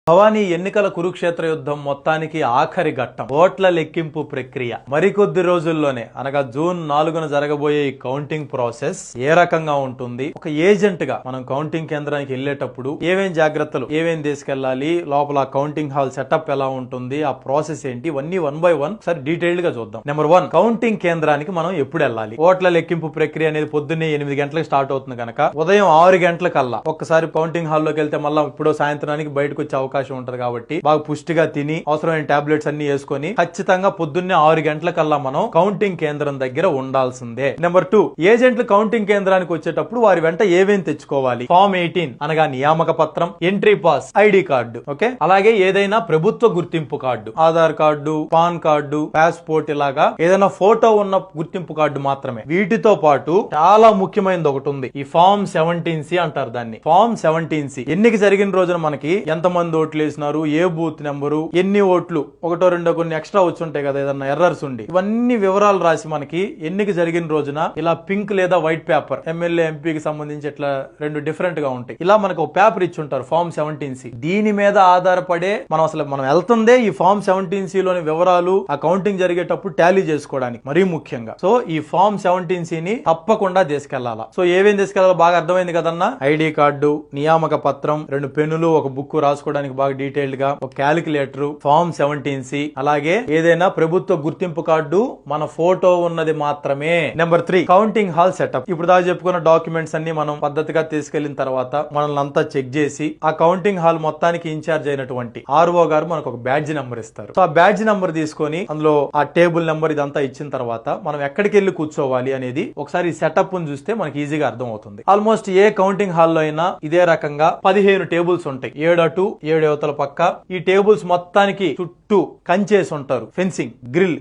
భవానీ ఎన్నికల కురుక్షేత్ర యుద్ధం మొత్తానికి ఆఖరి ఘట్టం ఓట్ల లెక్కింపు ప్రక్రియ మరికొద్ది రోజుల్లోనే అనగా జూన్ 4న జరగబోయే ఈ కౌంటింగ్ ప్రాసెస్ ఏ రకంగా ఉంటుంది, ఒక ఏజెంట్ గా మనం కౌంటింగ్ కేంద్రానికి వెళ్లేటప్పుడు ఏమేం జాగ్రత్తలు ఏమేం తీసుకెళ్లాలి, లోపల కౌంటింగ్ హాల్ సెటప్ ఎలా ఉంటుంది, ఆ ప్రాసెస్ ఏంటి, ఇవన్నీ 1 by 1 సరే డీటెయిల్డ్ గా చూద్దాం. నెంబర్ 1, కౌంటింగ్ కేంద్రానికి మనం ఎప్పుడు వెళ్ళాలి? ఓట్ల లెక్కింపు ప్రక్రియ అనేది పొద్దున్నే 8 గంటలకు స్టార్ట్ అవుతుంది కనుక ఉదయం 6 గంటలకల్లా ఒక్కసారి కౌంటింగ్ హాల్ లోకి వెళ్తే మళ్ళీ ఇప్పుడు సాయంత్రానికి బయటకు వచ్చే అవకాశం ఉంటది కాబట్టి బాగా పుష్టిగా తిని అవసరమైన టాబ్లెట్స్ అన్ని వేసుకొని ఖచ్చితంగా పొద్దున్నే 6 గంటలకల్లా మనం కౌంటింగ్ కేంద్రం దగ్గర ఉండాల్సిందే. నెంబర్ 2, ఏజెంట్లు కౌంటింగ్ కేంద్రానికి వచ్చేటప్పుడు వారి వెంట ఏమేం తెచ్చుకోవాలి? ఫామ్ 18 అనగా నియామక పత్రం, entry pass, ID card, okay, అలాగే ఏదైనా ప్రభుత్వ గుర్తింపు card, Aadhaar card, pan card, passport, ఇలాగా ఏదైనా ఫోటో ఉన్న గుర్తింపు కార్డు మాత్రమే. వీటితో పాటు చాలా ముఖ్యమైనది ఒకటి ఉంది, ఈ ఫామ్ 17C అంటారు దాన్ని. ఫామ్ 17C ఎన్నిక జరిగిన రోజున మనకి ఎంతమంది ఓట్లు వేసినారు, ఏ బూత్ నెంబరు, ఎన్ని ఓట్లు, ఒకటో రెండో కొన్ని ఎక్స్ట్రా వచ్చి ఉంటాయి కదా, ఏదన్నా ఎర్రర్స్ ఉండి, ఇవన్నీ వివరాలు రాసి మనకి ఎన్నిక జరిగిన రోజున ఇలా పింక్ లేదా వైట్ పేపర్, ఎమ్మెల్యే ఎంపీకి సంబంధించి ఇట్లా 2 డిఫరెంట్ గా ఉంటాయి, ఇలా మనకు ఒక పేపర్ ఇచ్చి ఉంటారు ఫామ్ 17C. దీని మీద ఆధారపడే మనం వెళ్తుందే ఈ ఫామ్ 17C లోని వివరాలు ఆ కౌంటింగ్ జరిగేటప్పుడు టాలీ చేసుకోవడానికి మరీ ముఖ్యంగా. సో ఈ ఫామ్ 17C ని తప్పకుండా తీసుకెళ్లాలా. సో ఏమేం తీసుకెళ్లాలో బాగా అర్థమైంది కదన్నా. ఐడి కార్డు, నియామక పత్రం, 2 పెన్నులు, ఒక బుక్ రాసుకోవడానికి బాగా డీటెయిల్డ్ గా, ఒక క్యాలిక్యులేటర్, ఫామ్ 17C, అలాగే ఏదైనా ప్రభుత్వ గుర్తింపు కార్డు మన ఫోటో ఉన్నది మాత్రమే. Number 3, counting hall setup. ఇప్పుడు దాకా చెప్పుకున్న డాక్యుమెంట్స్ అన్ని మనం పద్ధతిగా తీసుకెళ్లిన తర్వాత మనల్ని అంతా చెక్ చేసి ఆ కౌంటింగ్ హాల్ మొత్తానికి ఇన్ఛార్జ్ అయినటువంటి ఆర్ఓ గారు మనకు ఒక బ్యాడ్జ్ నెంబర్ ఇస్తారు. సో ఆ బ్యాడ్జ్ నెంబర్ తీసుకొని అందులో ఆ టేబుల్ నెంబర్ ఇదంతా ఇచ్చిన తర్వాత మనం ఎక్కడికి వెళ్ళి కూర్చోవాలి అనేది ఒకసారి సెటప్ చూస్తే మనకి ఈజీగా అర్థం అవుతుంది. ఆల్మోస్ట్ ఏ కౌంటింగ్ హాల్ లో అయినా ఇదే రకంగా 15 టేబుల్స్ ఉంటాయి, 7 అటు 7 యువతల పక్క. ఈ టేబుల్స్ మొత్తానికి చుట్టూ కంచేసి ఉంటారు, ఫెన్సింగ్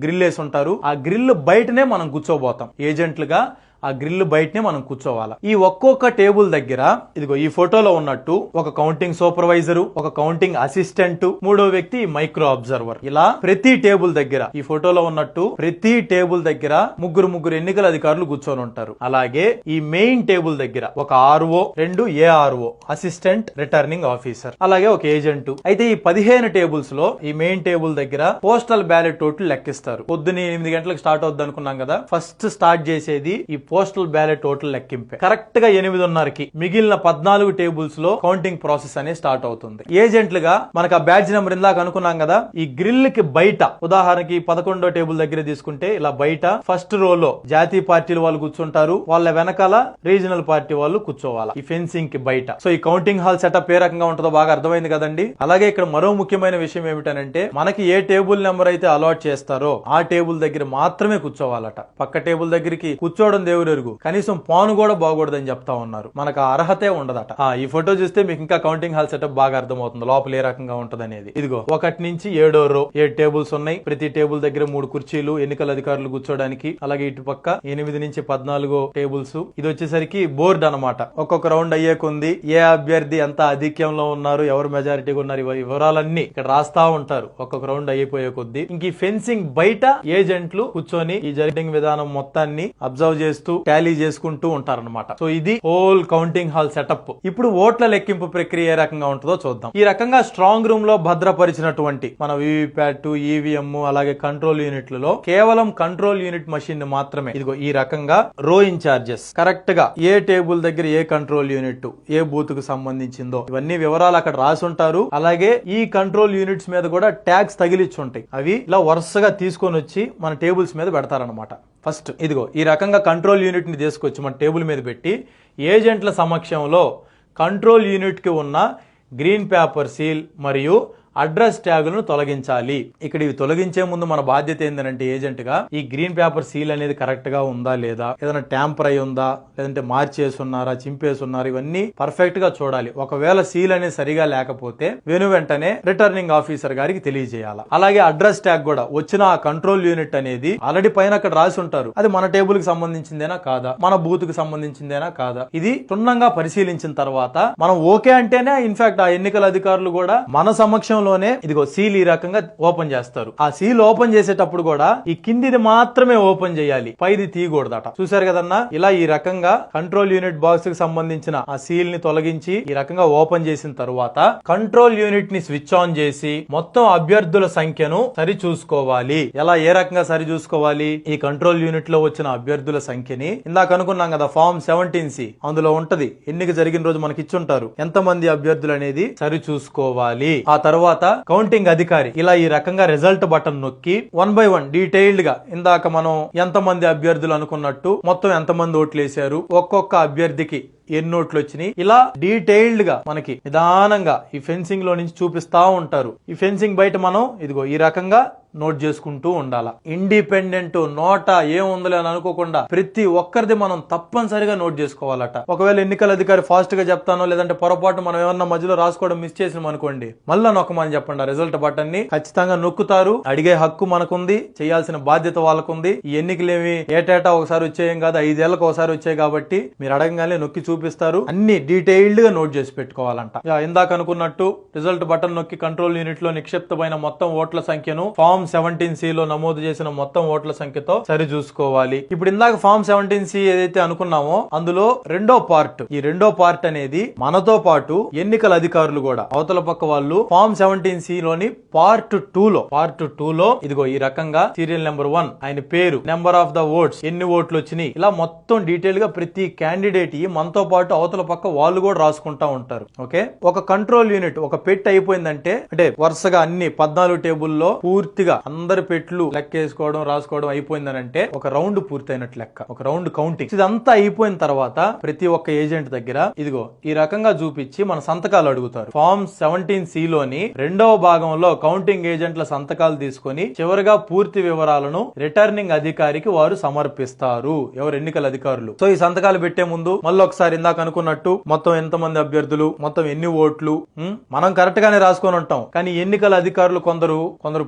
గ్రిల్ వేసి ఉంటారు. ఆ గ్రిల్ బయటనే మనం కూర్చోబోతాం ఏజెంట్లుగా. ఆ గ్రిల్ బయటనే మనం కూర్చోవాలా. ఈ ఒక్కొక్క టేబుల్ దగ్గర ఇదిగో ఈ ఫోటోలో ఉన్నట్టు ఒక కౌంటింగ్ సూపర్వైజరు, ఒక కౌంటింగ్ అసిస్టెంట్, 3వ వ్యక్తి మైక్రో అబ్జర్వర్. ఇలా ప్రతి టేబుల్ దగ్గర ఈ ఫోటోలో ఉన్నట్టు ప్రతి టేబుల్ దగ్గర ముగ్గురు ఎన్నికల అధికారులు కూర్చొని ఉంటారు. అలాగే ఈ మెయిన్ టేబుల్ దగ్గర ఒక RO, 2 ARO, assistant returning officer, అలాగే ఒక ఏజెంట్. అయితే ఈ 15 టేబుల్స్ లో ఈ మెయిన్ టేబుల్ దగ్గర పోస్టల్ బ్యాలెట్ ఓట్లు లెక్కిస్తారు. పొద్దున్న 8 గంటలకు స్టార్ట్ అవుద్ది అనుకున్నాం కదా, ఫస్ట్ స్టార్ట్ చేసేది ఈ పోస్టల్ బ్యాలెట్ ఓట్ల లెక్కింపే. కరెక్ట్ గా 8:30కి మిగిలిన 14 టేబుల్స్ లో కౌంటింగ్ ప్రాసెస్ అనేది స్టార్ట్ అవుతుంది. ఏజెంట్లుగా మనకు ఆ బ్యాడ్జ్ నెంబర్ ఇందాక అనుకున్నాం కదా, ఈ గ్రిల్ కి బయట ఉదాహరణకి 11వ టేబుల్ దగ్గర తీసుకుంటే ఇలా బయట ఫస్ట్ రోలో జాతీయ పార్టీల వాళ్ళు కూర్చుంటారు, వాళ్ళ వెనకాల రీజనల్ పార్టీ వాళ్ళు కూర్చోవాలా ఈ ఫెన్సింగ్ కి బయట. సో ఈ కౌంటింగ్ హాల్ సెటప్ ఏ రకంగా ఉంటుందో బాగా అర్థమైంది కదండి. అలాగే ఇక్కడ మరో ముఖ్యమైన విషయం ఏమిటనంటే మనకి ఏ టేబుల్ నెంబర్ అయితే అలాట్ చేస్తారో ఆ టేబుల్ దగ్గర మాత్రమే కూర్చోవాలట. పక్క టేబుల్ దగ్గరికి కూర్చోవడం దేవుడు ఎరుగు, కనీసం పాను కూడా బాగూడదని చెప్తా ఉన్నారు. మనకు ఆ అర్హతే ఉండదట. ఈ ఫోటో చూస్తే మీకు ఇంకా కౌంటింగ్ హాల్ సెటప్ బాగా అర్థమవుతుంది, లోపల ఏ రకంగా ఉంటది అనేది. ఇదిగో 1 నుంచి 7వ రో 7 టేబుల్స్ ఉన్నాయి. ప్రతి టేబుల్ దగ్గర 3 కుర్చీలు ఎన్నికల అధికారులు కూర్చోడానికి. అలాగే ఇటు పక్క 8 నుంచి 14 టేబుల్స్. ఇది వచ్చేసరికి బోర్డు అనమాట. ఒక్కొక్క రౌండ్ అయ్యే కొంది ఏ అభ్యర్థి ఎంత ఆధిక్యంలో ఉన్నారు, ఎవరు మెజారిటీగా ఉన్నారు, వివరాలన్నీ ఇక్కడ రాస్తా ఉంటారు ఒక్కొక్క రౌండ్ అయిపోయే కొద్ది. ఇంక ఈ ఫెన్సింగ్ బయట ఏజెంట్లు కూర్చొని ఈ జరిగింగ్ విధానం మొత్తాన్ని అబ్జర్వ్ చేస్తూ టాలీ చేసుకుంటూ ఉంటారన్నమాట. సో ఇది హోల్ కౌంటింగ్ హాల్ సెటప్. ఇప్పుడు ఓట్ల లెక్కింపు ప్రక్రియ ఏ రకంగా ఉంటుందో చూద్దాం. ఈ రకంగా స్ట్రాంగ్ రూమ్ లో భద్రపరిచినటువంటి మన వివిప్యాట్, ఈవీఎం, అలాగే కంట్రోల్ యూనిట్లలో కేవలం కంట్రోల్ యూనిట్ మషిన్ మాత్రమే ఇదిగో ఈ రకంగా రో ఇన్ఛార్జెస్ కరెక్ట్ గా ఏ టేబుల్ దగ్గర ఏ కంట్రోల్ యూనిట్ ఏ బూత్ కు సంబంధించిందో ఇవన్నీ వివరాలు అక్కడ రాసి ఉంటారు. అలాగే ఈ కంట్రోల్ యూనిట్స్ మీద కూడా ట్యాగ్స్ తగిలిచ్చి ఉంటాయి. అవి ఇలా వరుసగా తీసుకొని వచ్చి మన టేబుల్స్ మీద పెడతారనమాట. ఫస్ట్ ఇదిగో ఈ రకంగా కంట్రోల్ యూనిట్ ని తీసుకొచ్చి మన టేబుల్ మీద పెట్టి ఏజెంట్ల సమక్షంలో కంట్రోల్ యూనిట్ కి ఉన్న గ్రీన్ పేపర్ సీల్ మరియు అడ్రస్ ట్యాగులను తొలగించాలి. ఇక్కడ ఇవి తొలగించే ముందు మన బాధ్యత ఏంటంటే ఏజెంట్ గా ఈ గ్రీన్ పేపర్ సీల్ అనేది కరెక్ట్ గా ఉందా లేదా, ఏదైనా ట్యాంపర్ అయి ఉందా, లేదంటే మార్చేసున్నారా, చింపేసున్నారా, ఇవన్నీ పర్ఫెక్ట్ గా చూడాలి. ఒకవేళ సీల్ అనేది సరిగా లేకపోతే వెంటనే రిటర్నింగ్ ఆఫీసర్ గారికి తెలియజేయాలి. అలాగే అడ్రస్ ట్యాగ్ కూడా వచ్చిన ఆ కంట్రోల్ యూనిట్ అనేది ఆల్రెడీ పైన అక్కడ రాసి ఉంటారు, అది మన టేబుల్ కి సంబంధించిందేనా కాదా, మన బూత్ కి సంబంధించిందేనా కాదా, ఇది క్షుణ్ణంగా పరిశీలించిన తర్వాత మనం ఓకే అంటేనే ఇన్ఫాక్ట్ ఆ ఎన్నికల అధికారులు కూడా మన సమక్షంలో నిమిషంలోనే ఇదిగో సీల్ ఈ రకంగా ఓపెన్ చేస్తారు. ఆ సీల్ ఓపెన్ చేసేటప్పుడు కూడా ఈ కిందిది మాత్రమే ఓపెన్ చేయాలి, పైది తీయకూడదట. చూసారు కదన్నా, ఇలా ఈ రకంగా కంట్రోల్ యూనిట్ బాక్స్ కి సంబంధించిన ఆ సీల్ ని తొలగించి ఈ రకంగా ఓపెన్ చేసిన తరువాత కంట్రోల్ యూనిట్ ని స్విచ్ ఆన్ చేసి మొత్తం అభ్యర్థుల సంఖ్యను సరి చూసుకోవాలి. ఎలా, ఏ రకంగా సరి చూసుకోవాలి? ఈ కంట్రోల్ యూనిట్ లో వచ్చిన అభ్యర్థుల సంఖ్యని ఇందాక అనుకున్నాం కదా, ఫామ్ 17C అందులో ఉంటది. ఎన్నిక జరిగిన రోజు మనకి ఇచ్చుంటారు ఎంత మంది అభ్యర్థులు అనేది సరి చూసుకోవాలి. ఆ తర్వాత కౌంటింగ్ అధికారి ఇలా ఈ రకంగా రిజల్ట్ బటన్ నొక్కి 1 by 1 డీటెయిల్డ్ గా ఇందాక మనం ఎంత మంది అభ్యర్థులు అనుకున్నట్టు మొత్తం ఎంత మంది ఓట్లు వేశారు, ఒక్కొక్క అభ్యర్థికి ఎన్ని ఓట్లు వచ్చినాయి, ఇలా డీటెయిల్డ్ గా మనకి నిదానంగా ఈ ఫెన్సింగ్ లో నుంచి చూపిస్తా ఉంటారు. ఈ ఫెన్సింగ్ బయట మనం ఇదిగో ఈ రకంగా నోట్ చేసుకుంటూ ఉండాలా. ఇండిపెండెంట్ నోటా ఏముందని అని అనుకోకుండా ప్రతి ఒక్కరిది మనం తప్పనిసరిగా నోట్ చేసుకోవాలట. ఒకవేళ ఎన్నికల అధికారి ఫాస్ట్ గా చెప్తానో లేదంటే పొరపాటు మనం ఏమన్నా మధ్యలో రాసుకోవడం మిస్ చేసినాం అనుకోండి, మళ్ళా నొక్కమని చెప్పండి. రిజల్ట్ బటన్ ని ఖచ్చితంగా నొక్కుతారు. అడిగే హక్కు మనకుంది, చేయాల్సిన బాధ్యత వాళ్ళకుంది. ఈ ఎన్నికలేమి ఏటేటా ఒకసారి వచ్చేయం కాదు, 5 ఏళ్లకు ఒకసారి వచ్చాయి కాబట్టి మీరు అడగగానే నొక్కి చూపిస్తారు. అన్ని డీటెయిల్డ్ గా నోట్ చేసి పెట్టుకోవాలంట. ఇందాక అనుకున్నట్టు రిజల్ట్ బటన్ నొక్కి కంట్రోల్ యూనిట్ లో నిక్షిప్తమైన మొత్తం ఓట్ల సంఖ్యను ఫామ్ 17C లో నమోదు చేసిన మొత్తం ఓట్ల సంఖ్యతో సరి చూసుకోవాలి. ఇప్పుడు ఇందాక ఫామ్ 17C ఏదైతే అనుకున్నామో అందులో రెండో పార్ట్, ఈ రెండో పార్ట్ అనేది మనతో పాటు ఎన్నికల అధికారులు కూడా అవతల పక్క వాళ్ళు ఫామ్ 17C లోని పార్ట్ 2 లో ఇదిగో ఈ రకంగా సీరియల్ నెంబర్ 1, ఆయన పేరు, నెంబర్ ఆఫ్ ద ఓట్స్, ఎన్ని ఓట్లు వచ్చినాయి, ఇలా మొత్తం డీటెయిల్ గా ప్రతి క్యాండిడేట్ మనతో పాటు అవతల పక్క వాళ్ళు కూడా రాసుకుంటా ఉంటారు. ఓకే, ఒక కంట్రోల్ యూనిట్ ఒక పెట్ అయిపోయిందంటే, అంటే వరుసగా అన్ని 14 టేబుల్లో పూర్తిగా అందరి పెట్లు లెక్కేసుకోవడం రాసుకోవడం అయిపోయిందని అంటే ఒక రౌండ్ పూర్తయినట్లు లెక్క, ఒక రౌండ్ కౌంటింగ్. ఇదంతా అయిపోయిన తర్వాత ప్రతి ఒక్క ఏజెంట్ దగ్గర ఇదిగో ఈ రకంగా చూపించి మన సంతకాలు అడుగుతారు. ఫామ్ 17C లోని రెండవ భాగంలో కౌంటింగ్ ఏజెంట్ల సంతకాలు తీసుకొని చివరిగా పూర్తి వివరాలను రిటర్నింగ్ అధికారికి వారు సమర్పిస్తారు. ఎవరు? ఎన్నికల అధికారులు. సో ఈ సంతకాలు పెట్టే ముందు మళ్ళీ ఒకసారి ఇందాక అనుకున్నట్టు మొత్తం ఎంత మంది అభ్యర్థులు, మొత్తం ఎన్ని ఓట్లు, మనం కరెక్ట్ గానే రాసుకొని ఉంటాం. కానీ ఎన్నికల అధికారులు కొందరు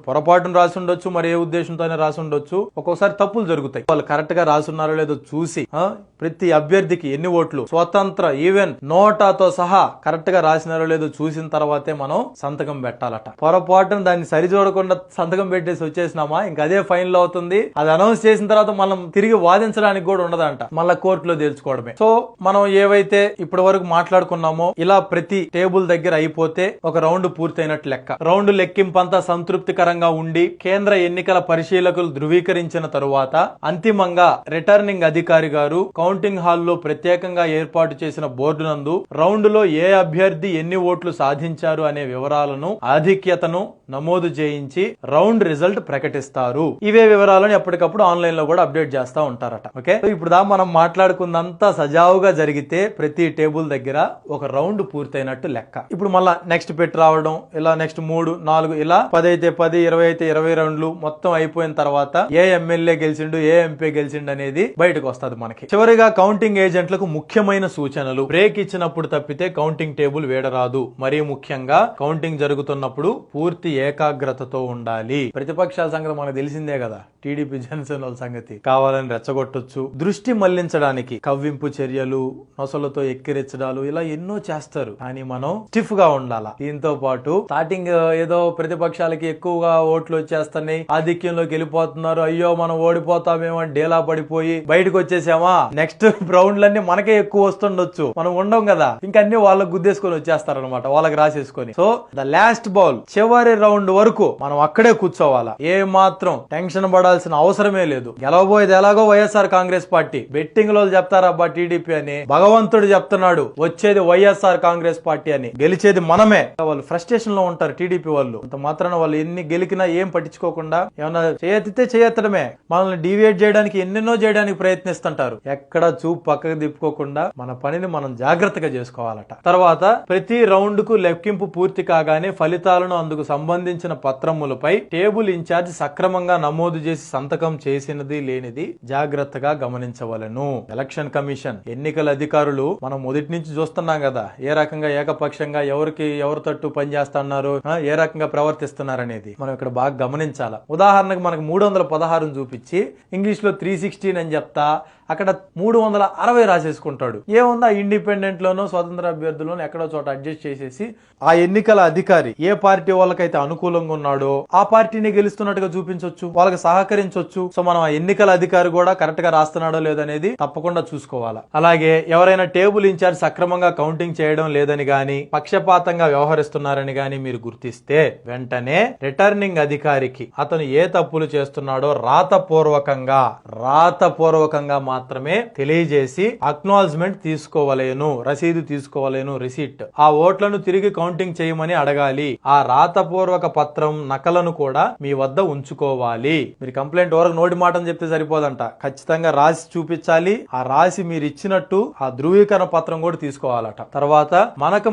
పొరపాటును రాసి ఉండొచ్చు, మరి ఏ ఉద్దేశంతోనే రాసి ఉండొచ్చు. ఒక్కోసారి తప్పులు జరుగుతాయి. వాళ్ళు కరెక్ట్ గా రాసున్నారో లేదో చూసి ప్రతి అభ్యర్థికి ఎన్ని ఓట్లు స్వతంత్ర ఈవెన్ నోటాతో సహా కరెక్ట్ గా రాసినారో లేదో చూసిన తర్వాతే మనం సంతకం పెట్టాలట. పొరపాటును దాన్ని సరిచూడకుండా సంతకం పెట్టేసి వచ్చేసినామా ఇంకా అదే ఫైన్ లో అవుతుంది. అది అనౌన్స్ చేసిన తర్వాత మనం తిరిగి వాదించడానికి కూడా ఉండదంట, మళ్ళా కోర్టులో తేల్చుకోవడమే. సో మనం ఏవైతే ఇప్పటి వరకు మాట్లాడుకున్నామో ఇలా ప్రతి టేబుల్ దగ్గర అయిపోతే ఒక రౌండ్ పూర్తయినట్టు లెక్క. రౌండ్ లెక్కింపు అంతా సంతృప్తికరంగా ఉండి కేంద్ర ఎన్నికల పరిశీలకులు ధృవీకరించిన తరువాత అంతిమంగా రిటర్నింగ్ అధికారి గారు కౌంటింగ్ హాల్లో ప్రత్యేకంగా ఏర్పాటు చేసిన బోర్డు నందు రౌండ్ లో ఏ అభ్యర్థి ఎన్ని ఓట్లు సాధించారు అనే వివరాలను ఆధిక్యతను నమోదు చేయించి రౌండ్ రిజల్ట్ ప్రకటిస్తారు. ఇవే వివరాలను ఎప్పటికప్పుడు ఆన్లైన్ లో కూడా అప్డేట్ చేస్తా ఉంటారట. ఓకే, ఇప్పుడు మనం మాట్లాడుకున్నంత సజావుగా జరిగితే ప్రతి టేబుల్ దగ్గర ఒక రౌండ్ పూర్తయినట్టు లెక్క. ఇప్పుడు మళ్ళా నెక్స్ట్ పెట్టి రావడం, ఇలా నెక్స్ట్ 3, 4 ఇలా 10 అయితే 10, 20 అయితే 20 రౌండ్లు మొత్తం అయిపోయిన తర్వాత ఏ ఎమ్మెల్యే గెలిచిండు, ఏ ఎంపీ గెలిచిండు అనేది బయటకు వస్తుంది మనకి. చివరిగా కౌంటింగ్ ఏజెంట్లకు ముఖ్యమైన సూచనలు. బ్రేక్ ఇచ్చినప్పుడు తప్పితే కౌంటింగ్ టేబుల్ వేడరాదు. మరీ ముఖ్యంగా కౌంటింగ్ జరుగుతున్నప్పుడు పూర్తి ఏకాగ్రతతో ఉండాలి. ప్రతిపక్షాల సంగతి మనకు తెలిసిందే కదా, టీడీపీ జనసేన సంగతి కావాలని రెచ్చగొట్టొచ్చు. దృష్టి మళ్లించడానికి కవ్వింపు చర్యలు, నొసలతో ఎక్కిరెచ్చడాలు ఇలా ఎన్నో చేస్తారు. కానీ మనం స్టిఫ్ గా ఉండాలా. దీంతో పాటు స్టార్టింగ్ ఏదో ప్రతిపక్షాలకి ఎక్కువగా ఓట్లు వచ్చేస్తున్నాయి, ఆధిక్యంలోకి వెళ్ళిపోతున్నారు, అయ్యో మనం ఓడిపోతామేమో అని డేలా పడిపోయి బయటకు వచ్చేసామా, నెక్స్ట్ రౌండ్లన్నీ మనకే ఎక్కువ వస్తుండొచ్చు, మనం ఉండం కదా, ఇంకా అన్ని వాళ్ళకి గుద్దేసుకొని వచ్చేస్తారనమాట, వాళ్ళకి రాసేసుకొని. సో ద లాస్ట్ బాల్, చివరి రౌండ్ వరకు మనం అక్కడే కూర్చోవాలా. ఏ మాత్రం టెన్షన్ పడాల్సిన అవసరమే లేదు. గెలవబోయేది ఎలాగో వైఎస్ఆర్ కాంగ్రెస్ పార్టీ. బెట్టింగ్ లో చెప్తారబ్బా టీడీపీ అని, భగవంతుడు చెప్తున్నాడు వచ్చేది వైఎస్ఆర్ కాంగ్రెస్ పార్టీ అని, గెలిచేది మనమే. వాళ్ళు ఫ్రస్ట్రేషన్ లో ఉంటారు టీడీపీ వాళ్ళు. అంత మాత్రాన వాళ్ళు ఎన్ని గెలికినా ఏం పట్టించుకోకుండా ఏమన్నా చేయెత్తితే చేయెత్తడమే, మనల్ని డివియేట్ చేయడానికి ఎన్నెన్నో చేయడానికి ప్రయత్నిస్తుంటారు. ఎక్కడ చూపు పక్కకు తిప్పుకోకుండా మన పనిని మనం జాగ్రత్తగా చేసుకోవాలట. తర్వాత ప్రతి రౌండ్ కు లెక్కింపు పూర్తి కాగానే ఫలితాలను అందుకు సంబంధించిన పత్రములపై టేబుల్ ఇన్ఛార్జ్ సక్రమంగా నమోదు చేసి సంతకం చేసినది లేనిది జాగ్రత్తగా గమనించవలెను. ఎలక్షన్ కమిషన్, ఎన్నికల అధికారులు మనం మొదటి నుంచి చూస్తున్నాం కదా, ఏ రకంగా ఏకపక్షంగా ఎవరి తట్టు పనిచేస్తున్నారు, ఏ రకంగా ప్రవర్తిస్తున్నారు అనేది మనం ఇక్కడ బాగా గమనించాలి. ఉదాహరణకు మనకు 316 చూపించి ఇంగ్లీష్ లో 316 అని చెప్తా అక్కడ 360 రాసేసుకుంటాడు. ఏముందా ఇండిపెండెంట్ లోనో స్వతంత్ర అభ్యర్థులను ఎక్కడో చోట అడ్జస్ట్ చేసేసి ఆ ఎన్నికల అధికారి ఏ పార్టీ వాళ్ళకైతే అనుకూలంగా ఉన్నాడో ఆ పార్టీని గెలుస్తున్నట్టుగా చూపించవచ్చు, వాళ్ళకి సహకరించవచ్చు. సో మనం ఆ ఎన్నికల అధికారి కూడా కరెక్ట్ గా రాస్తున్నాడో లేదనేది తప్పకుండా చూసుకోవాలా. అలాగే ఎవరైనా టేబుల్ ఇన్ఛార్జ్ సక్రమంగా కౌంటింగ్ చేయడం లేదని గాని పక్షపాతంగా వ్యవహరిస్తున్నారని గాని మీరు గుర్తిస్తే వెంటనే రిటర్నింగ్ అధికారికి అతను ఏ తప్పులు చేస్తున్నాడో రాతపూర్వకంగా మాత్రమే తెలియజేసి అక్నాలజ్మెంట్ తీసుకోవలేను, రసీదు తీసుకోవలేను, రిసిట్. ఆ ఓట్లను తిరిగి కౌంటింగ్ చేయమని అడగాలి. ఆ రాతపూర్వక పత్రం నకలను కూడా మీ వద్ద ఉంచుకోవాలి. మీరు కంప్లైంట్ వరకు నోటి మాటని చెప్తే సరిపోదంట, ఖచ్చితంగా రాసి చూపించాలి. ఆ రాసి మీరు ఇచ్చినట్టు ఆ ధృవీకరణ పత్రం కూడా తీసుకోవాలట. తర్వాత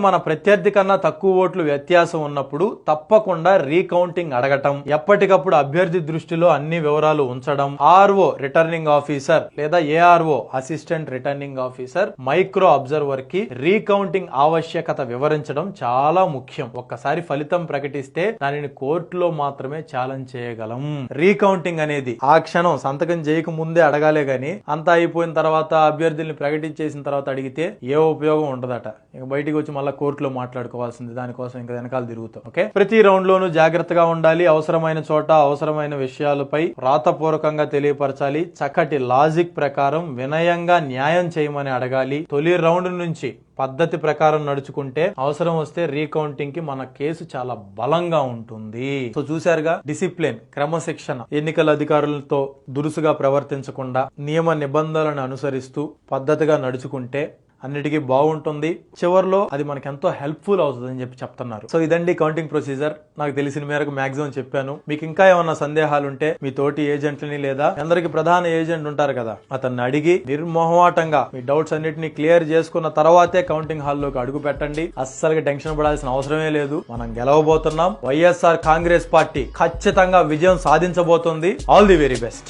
మన ప్రత్యర్థి కన్నా తక్కువ ఓట్లు వ్యత్యాసం ఉన్నప్పుడు తప్పకుండా రీకౌంటింగ్ అడగటం, ఎప్పటికప్పుడు అభ్యర్థి దృష్టిలో అన్ని వివరాలు ఉంచడం, ఆర్ఓ రిటర్నింగ్ ఆఫీసర్ లేదా ARO assistant returning officer micro observer కి రీకౌంటింగ్ ఆవశ్యకత వివరించడం చాలా ముఖ్యం. ఒక్కసారి ఫలితం ప్రకటిస్తే దానిని కోర్టులో మాత్రమే ఛాలెంజ్ చేయగలం. రీకౌంటింగ్ అనేది ఆ క్షణం సంతకం చేయక ముందే అడగాలే గాని అంతా అయిపోయిన తర్వాత అభ్యర్థుల్ని ప్రకటించేసిన తర్వాత అడిగితే ఏ ఉపయోగం ఉండదట. ఇక బయటికి వచ్చి మళ్ళీ కోర్టులో మాట్లాడుకోవాల్సింది, దానికోసం ఇంకా వెనకాల తిరుగుతాం. ఓకే, ప్రతి రౌండ్ లోనూ జాగ్రత్తగా ఉండాలి. అవసరమైన చోట అవసరమైన విషయాలపై రాతపూర్వకంగా తెలియపరచాలి. చక్కటి లాజిక్ ప్రకారం వినయంగా న్యాయం చేయమని అడగాలి. తొలి రౌండ్ నుంచి పద్ధతి ప్రకారం నడుచుకుంటే అవసరం వస్తే రీకౌంటింగ్ కి మన కేసు చాలా బలంగా ఉంటుంది. సో చూశారుగా, డిసిప్లిన్, క్రమశిక్షణ, ఎన్నికల అధికారులతో దురుసుగా ప్రవర్తించకుండా నియమ నిబంధనలను అనుసరిస్తూ పద్ధతిగా నడుచుకుంటే అన్నిటికీ బాగుంటుంది. చివరిలో అది మనకి ఎంతో హెల్ప్ఫుల్ అవుతుంది అని చెప్తున్నారు. సో ఇదండి కౌంటింగ్ ప్రొసీజర్. నాకు తెలిసిన మేరకు మాక్సిమం చెప్పాను. మీకు ఇంకా ఏమన్నా సందేహాలు ఉంటే మీ తోటి ఏజెంట్లని లేదా అందరికి ప్రధాన ఏజెంట్ ఉంటారు కదా, అతన్ని అడిగి నిర్మోహమాటంగా మీ డౌట్స్ అన్నిటిని క్లియర్ చేసుకున్న తర్వాతే కౌంటింగ్ హాల్లోకి అడుగు పెట్టండి. అస్సలుగా టెన్షన్ పడాల్సిన అవసరమే లేదు. మనం గెలవబోతున్నాం. వైఎస్ఆర్ కాంగ్రెస్ పార్టీ ఖచ్చితంగా విజయం సాధించబోతుంది. All the very best.